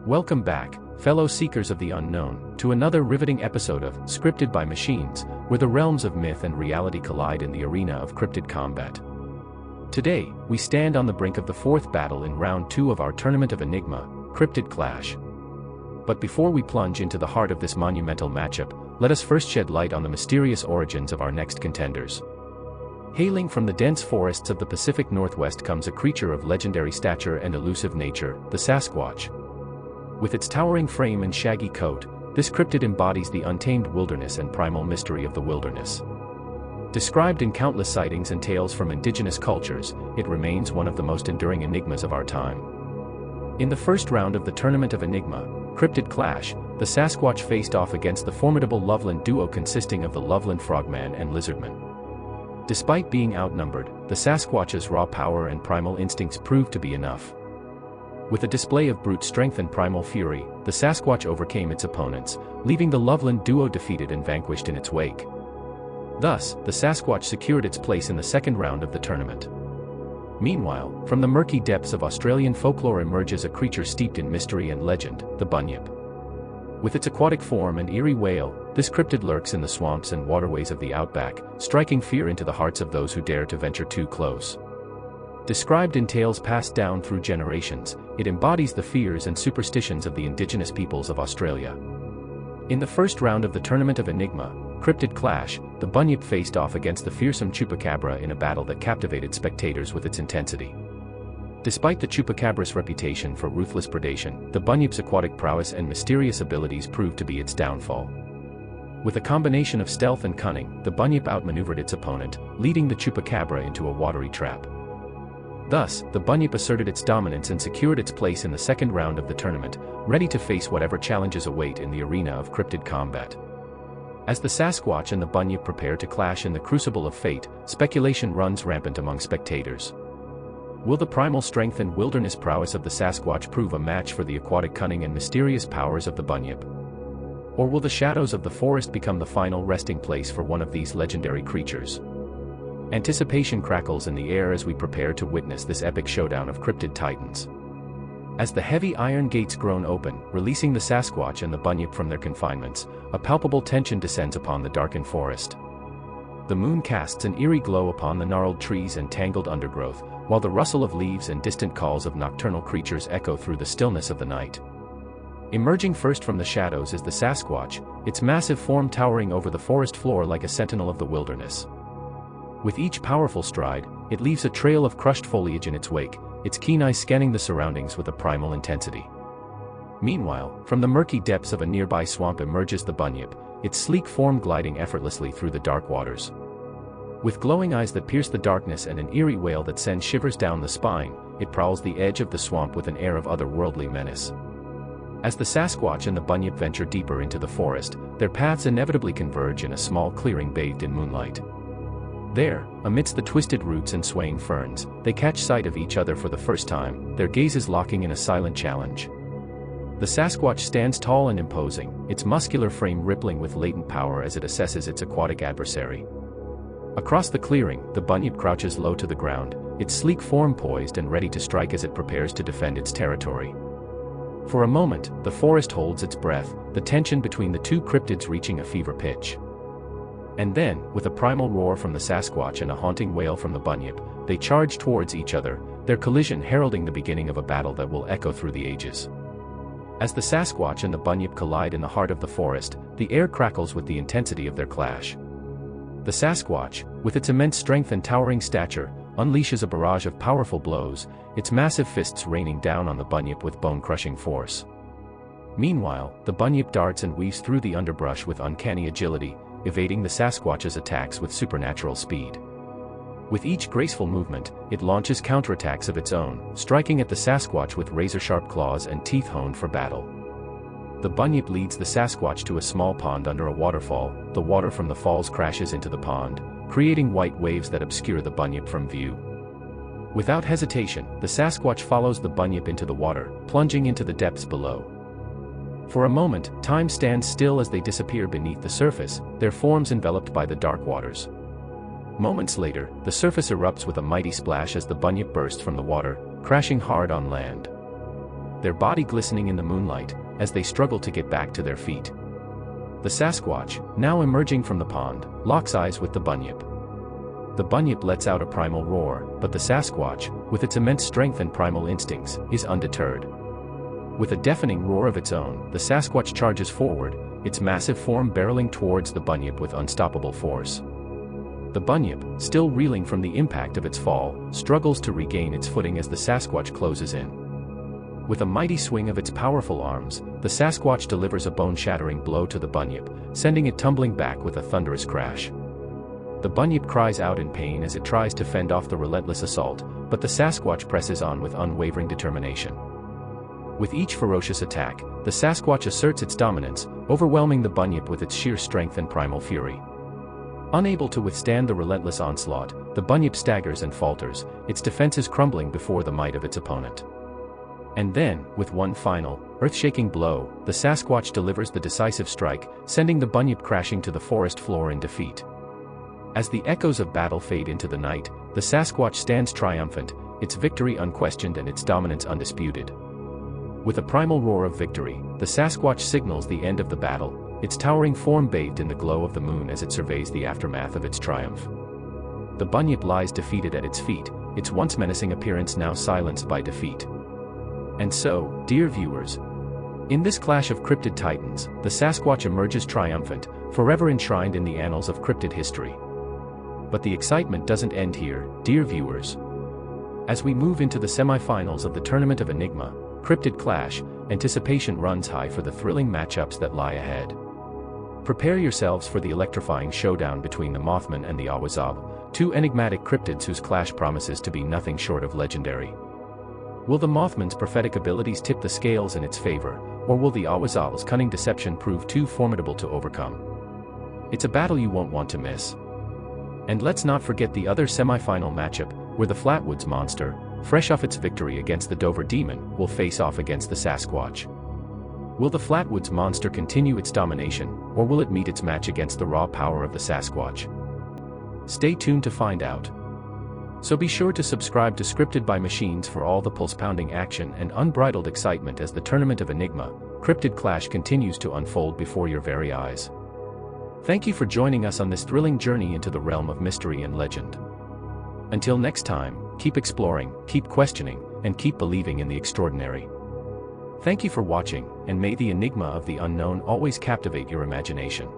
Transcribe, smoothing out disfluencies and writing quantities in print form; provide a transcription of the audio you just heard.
Welcome back, fellow seekers of the unknown, to another riveting episode of Scripted by Machines, where the realms of myth and reality collide in the arena of cryptid combat. Today, we stand on the brink of the fourth battle in round 2 of our Tournament of Enigma, Cryptid Clash. But before we plunge into the heart of this monumental matchup, let us first shed light on the mysterious origins of our next contenders. Hailing from the dense forests of the Pacific Northwest comes a creature of legendary stature and elusive nature, the Sasquatch. With its towering frame and shaggy coat, this cryptid embodies the untamed wilderness and primal mystery of the wilderness. Described in countless sightings and tales from indigenous cultures, it remains one of the most enduring enigmas of our time. In the first round of the Tournament of Enigma, Cryptid Clash, the Sasquatch faced off against the formidable Loveland duo consisting of the Loveland Frogman and Lizardman. Despite being outnumbered, the Sasquatch's raw power and primal instincts proved to be enough. With a display of brute strength and primal fury, the Sasquatch overcame its opponents, leaving the Loveland duo defeated and vanquished in its wake. Thus, the Sasquatch secured its place in the second round of the tournament. Meanwhile, from the murky depths of Australian folklore emerges a creature steeped in mystery and legend, the Bunyip. With its aquatic form and eerie wail, this cryptid lurks in the swamps and waterways of the outback, striking fear into the hearts of those who dare to venture too close. Described in tales passed down through generations, it embodies the fears and superstitions of the indigenous peoples of Australia. In the first round of the Tournament of Enigma, Cryptid Clash, the Bunyip faced off against the fearsome Chupacabra in a battle that captivated spectators with its intensity. Despite the Chupacabra's reputation for ruthless predation, the Bunyip's aquatic prowess and mysterious abilities proved to be its downfall. With a combination of stealth and cunning, the Bunyip outmaneuvered its opponent, leading the Chupacabra into a watery trap. Thus, the Bunyip asserted its dominance and secured its place in the second round of the tournament, ready to face whatever challenges await in the arena of cryptid combat. As the Sasquatch and the Bunyip prepare to clash in the crucible of fate, speculation runs rampant among spectators. Will the primal strength and wilderness prowess of the Sasquatch prove a match for the aquatic cunning and mysterious powers of the Bunyip? Or will the shadows of the forest become the final resting place for one of these legendary creatures? Anticipation crackles in the air as we prepare to witness this epic showdown of cryptid titans. As the heavy iron gates groan open, releasing the Sasquatch and the Bunyip from their confinements, a palpable tension descends upon the darkened forest. The moon casts an eerie glow upon the gnarled trees and tangled undergrowth, while the rustle of leaves and distant calls of nocturnal creatures echo through the stillness of the night. Emerging first from the shadows is the Sasquatch, its massive form towering over the forest floor like a sentinel of the wilderness. With each powerful stride, it leaves a trail of crushed foliage in its wake, its keen eyes scanning the surroundings with a primal intensity. Meanwhile, from the murky depths of a nearby swamp emerges the Bunyip, its sleek form gliding effortlessly through the dark waters. With glowing eyes that pierce the darkness and an eerie wail that sends shivers down the spine, it prowls the edge of the swamp with an air of otherworldly menace. As the Sasquatch and the Bunyip venture deeper into the forest, their paths inevitably converge in a small clearing bathed in moonlight. There, amidst the twisted roots and swaying ferns, they catch sight of each other for the first time, their gazes locking in a silent challenge. The Sasquatch stands tall and imposing, its muscular frame rippling with latent power as it assesses its aquatic adversary. Across the clearing, the Bunyip crouches low to the ground, its sleek form poised and ready to strike as it prepares to defend its territory. For a moment, the forest holds its breath, the tension between the two cryptids reaching a fever pitch. And then, with a primal roar from the Sasquatch and a haunting wail from the Bunyip, they charge towards each other, their collision heralding the beginning of a battle that will echo through the ages. As the Sasquatch and the Bunyip collide in the heart of the forest, the air crackles with the intensity of their clash. The Sasquatch, with its immense strength and towering stature, unleashes a barrage of powerful blows, its massive fists raining down on the Bunyip with bone-crushing force. Meanwhile, the Bunyip darts and weaves through the underbrush with uncanny agility, evading the Sasquatch's attacks with supernatural speed. With each graceful movement, it launches counterattacks of its own, striking at the Sasquatch with razor-sharp claws and teeth honed for battle. The Bunyip leads the Sasquatch to a small pond under a waterfall, the water from the falls crashes into the pond, creating white waves that obscure the Bunyip from view. Without hesitation, the Sasquatch follows the Bunyip into the water, plunging into the depths below. For a moment, time stands still as they disappear beneath the surface, their forms enveloped by the dark waters. Moments later, the surface erupts with a mighty splash as the Bunyip bursts from the water, crashing hard on land. their body glistening in the moonlight, as they struggle to get back to their feet. The Sasquatch, now emerging from the pond, locks eyes with the Bunyip. The Bunyip lets out a primal roar, but the Sasquatch, with its immense strength and primal instincts, is undeterred. With a deafening roar of its own, the Sasquatch charges forward, its massive form barreling towards the Bunyip with unstoppable force. The Bunyip, still reeling from the impact of its fall, struggles to regain its footing as the Sasquatch closes in. With a mighty swing of its powerful arms, the Sasquatch delivers a bone-shattering blow to the Bunyip, sending it tumbling back with a thunderous crash. The Bunyip cries out in pain as it tries to fend off the relentless assault, but the Sasquatch presses on with unwavering determination. With each ferocious attack, the Sasquatch asserts its dominance, overwhelming the Bunyip with its sheer strength and primal fury. Unable to withstand the relentless onslaught, the Bunyip staggers and falters, its defenses crumbling before the might of its opponent. And then, with one final, earth-shaking blow, the Sasquatch delivers the decisive strike, sending the Bunyip crashing to the forest floor in defeat. As the echoes of battle fade into the night, the Sasquatch stands triumphant, its victory unquestioned and its dominance undisputed. With a primal roar of victory, the Sasquatch signals the end of the battle, its towering form bathed in the glow of the moon as it surveys the aftermath of its triumph. The Bunyip lies defeated at its feet, its once menacing appearance now silenced by defeat. And so, dear viewers, in this clash of cryptid titans, the Sasquatch emerges triumphant, forever enshrined in the annals of cryptid history. But the excitement doesn't end here, dear viewers. As we move into the semifinals of the Tournament of Enigma, Cryptid Clash, anticipation runs high for the thrilling matchups that lie ahead. Prepare yourselves for the electrifying showdown between the Mothman and the Awazal, two enigmatic cryptids whose clash promises to be nothing short of legendary. Will the Mothman's prophetic abilities tip the scales in its favor, or will the Awazal's cunning deception prove too formidable to overcome? It's a battle you won't want to miss. And let's not forget the other semi-final matchup, where the Flatwoods monster, fresh off its victory against the Dover Demon, will face off against the Sasquatch. Will the Flatwoods monster continue its domination, or will it meet its match against the raw power of the Sasquatch? Stay tuned to find out. So be sure to subscribe to Scripted by Machines for all the pulse-pounding action and unbridled excitement as the Tournament of Enigma, Cryptid Clash continues to unfold before your very eyes. Thank you for joining us on this thrilling journey into the realm of mystery and legend. Until next time, keep exploring, keep questioning, and keep believing in the extraordinary. Thank you for watching, and may the enigma of the unknown always captivate your imagination.